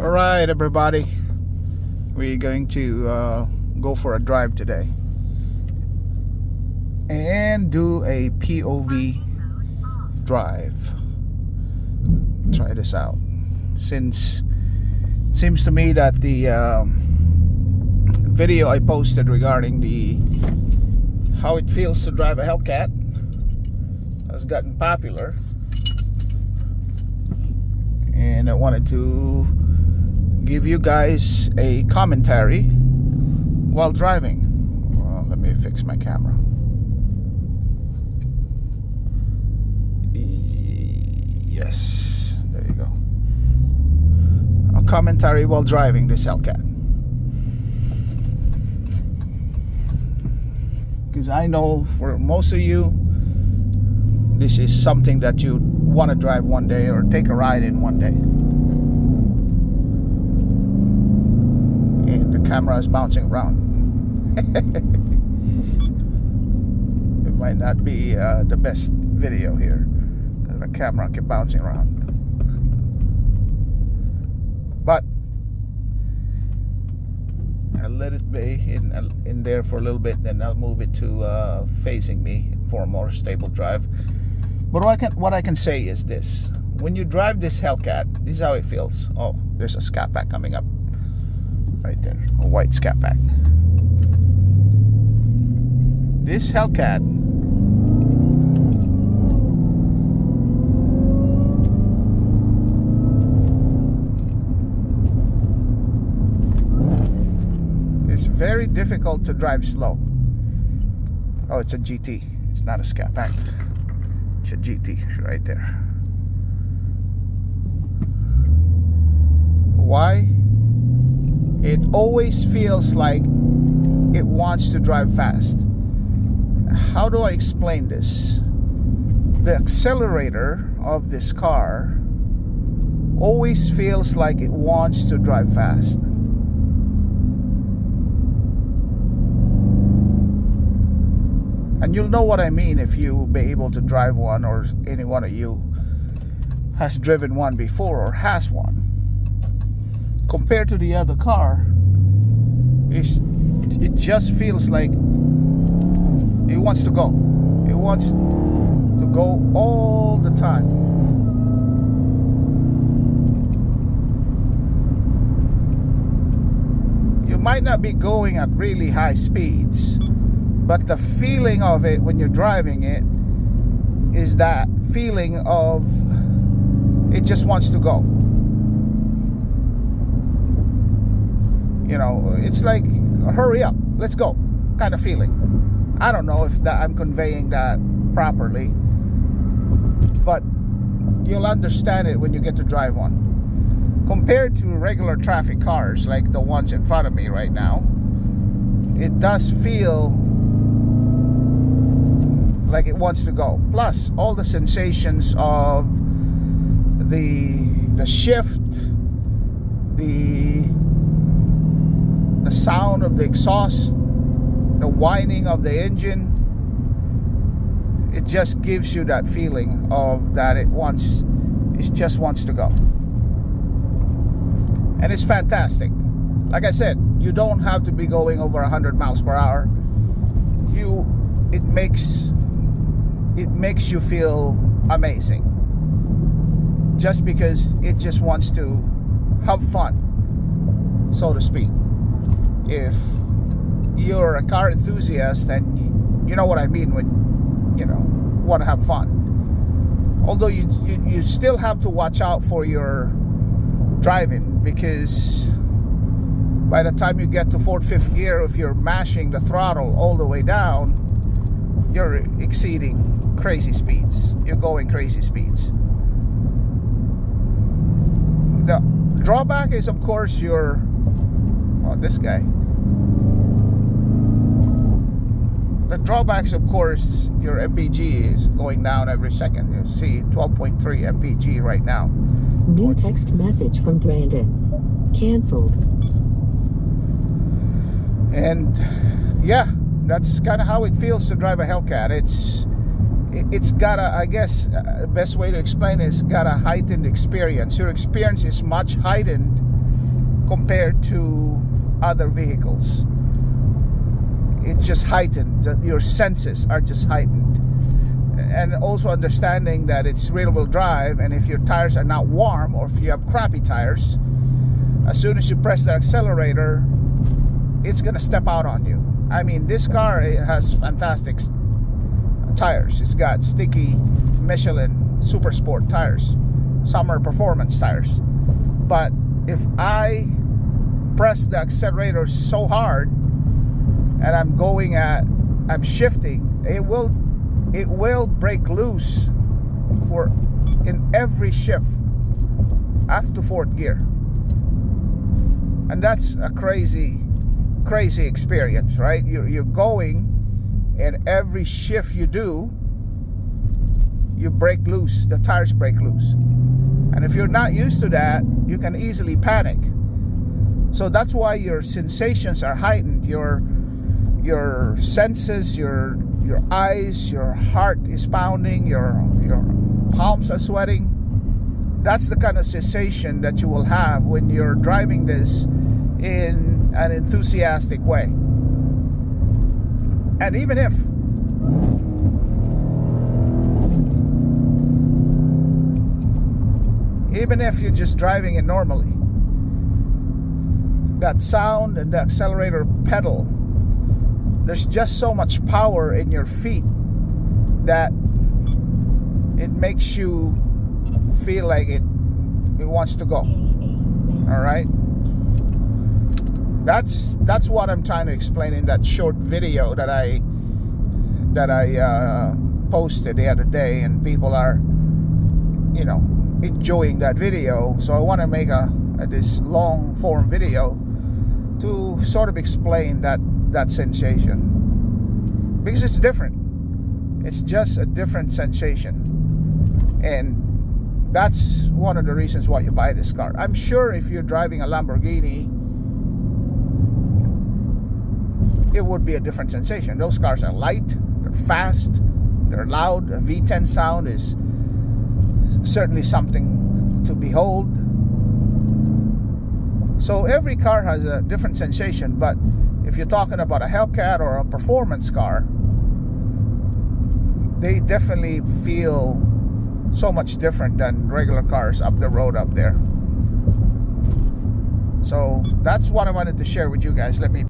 All right, everybody, we're going to go for a drive today and do a POV drive. Try this out, since it seems to me that the video I posted regarding the how it feels to drive a Hellcat has gotten popular, and I wanted to give you guys a commentary while driving. Well, let me fix my camera. Yes, there you go. A commentary while driving this Hellcat, because I know for most of you this is something that you want to drive one day or take a ride in one day. And the camera is bouncing around. It might not be the best video here because the camera kept bouncing around. But I'll let it be in there for a little bit, then I'll move it to facing me for a more stable drive. But what I can say is this: when you drive this Hellcat, this is how it feels. Oh, there's a scat pack coming up right there, a white scat pack. This Hellcat is very difficult to drive slow. Oh, it's a GT. It's not a scat pack. It's a GT right there. Why? It always feels like it wants to drive fast. How do I explain this? The accelerator of this car always feels like it wants to drive fast. And you'll know what I mean if you be able to drive one, or any one of you has driven one before or has one. Compared to the other car, it just feels like it wants to go. It wants to go all the time. You might not be going at really high speeds, but the feeling of it when you're driving it is that feeling of it just wants to go. You know, it's like, hurry up, let's go kind of feeling. I don't know if that I'm conveying that properly, but you'll understand it when you get to drive one. Compared to regular traffic cars like the ones in front of me right now, it does feel like it wants to go. Plus all the sensations of the shift, the sound of the exhaust, the whining of the engine, it just gives you that feeling of that it just wants to go. And it's fantastic. Like I said, you don't have to be going over 100 miles per hour. It makes you feel amazing, just because it just wants to have fun, so to speak. If you're a car enthusiast, then you know what I mean when want to have fun. Although you still have to watch out for your driving, because by the time you get to fourth, fifth gear, if you're mashing the throttle all the way down, you're exceeding crazy speeds. You're going crazy speeds. The drawback is, of course, this guy. The drawbacks, of course, your MPG is going down every second. You see 12.3 MPG right now. New text message from Brandon. Cancelled. And yeah, that's kind of how it feels to drive a Hellcat. It's got a, I guess, the best way to explain it is got a heightened experience. Your experience is much heightened compared to other vehicles. It's just heightened. Your senses are just heightened. And also understanding that it's rear-wheel drive, and if your tires are not warm or if you have crappy tires, as soon as you press the accelerator, it's gonna step out on you. I mean, this car, it has fantastic tires. It's got sticky Michelin Super Sport tires, summer performance tires. But if I press the accelerator so hard and I'm shifting, it will break loose in every shift after fourth gear. And that's a crazy experience, right? You're going, and every shift you do, you break loose, the tires break loose. And if you're not used to that, you can easily panic. So that's why your sensations are heightened. Your senses, your eyes, your heart is pounding, your palms are sweating. That's the kind of sensation that you will have when you're driving this in an enthusiastic way. And even if you're just driving it normally, that sound and the accelerator pedal, there's just so much power in your feet that it makes you feel like it wants to go. All right, that's what I'm trying to explain in that short video that I posted the other day, and people are, enjoying that video. So I want to make this long form video to sort of explain that sensation, because it's different. It's just a different sensation, and that's one of the reasons why you buy this car. I'm sure if you're driving a Lamborghini, it would be a different sensation. Those cars are light, they're fast, they're loud. A V10 sound is certainly something to behold. So every car has a different sensation, but if you're talking about a Hellcat or a performance car, they definitely feel so much different than regular cars up the road up there. So that's what I wanted to share with you guys. Let me